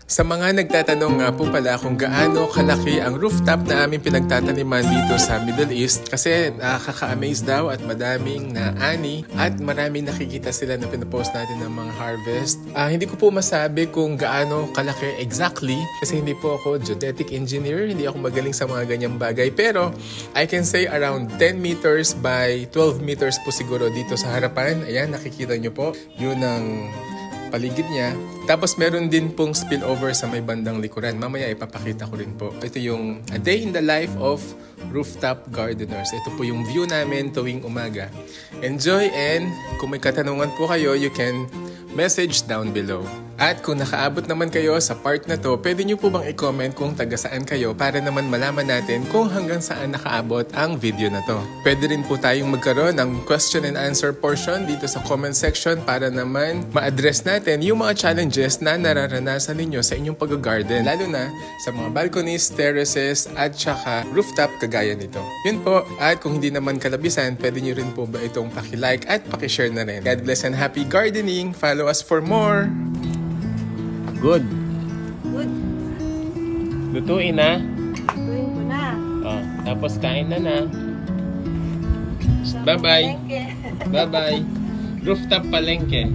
Sa mga nagtatanong nga po pala kung gaano kalaki ang rooftop na aming pinagtataniman dito sa Middle East kasi nakaka-amaze daw at madaming naani at maraming nakikita sila na pinapost natin ng mga harvest. Hindi ko po masabi kung gaano kalaki exactly kasi hindi po ako geodetic engineer, hindi ako magaling sa mga ganyang bagay, pero I can say around 10 meters by 12 meters po siguro dito sa harapan. Ayan, nakikita nyo po, yun ang paligid niya. Tapos meron din pong spillover sa may bandang likuran. Mamaya ipapakita ko rin po. Ito yung a day in the life of rooftop gardeners. Ito po yung view namin tuwing umaga. Enjoy, and kung may katanungan po kayo, you can message down below. At kung nakaabot naman kayo sa part na to, pwede nyo po bang i-comment kung taga saan kayo para naman malaman natin kung hanggang saan nakaabot ang video na to. Pwede rin po tayong magkaroon ng question and answer portion dito sa comment section para naman ma-address natin yung mga challenges na nararanasan ninyo sa inyong pag-garden, lalo na sa mga balconies, terraces, at saka rooftop kagaya nito. Yun po, at kung hindi naman kalabisan, pwede nyo rin po ba itong paki-like at paki-share na rin. God bless and happy gardening! Follow us for more! Good. Good. Lutuin na. Lutuin ko na. Oh, tapos kain na na. Sa Bye-bye. palengke. Bye-bye. Rooftop palengke.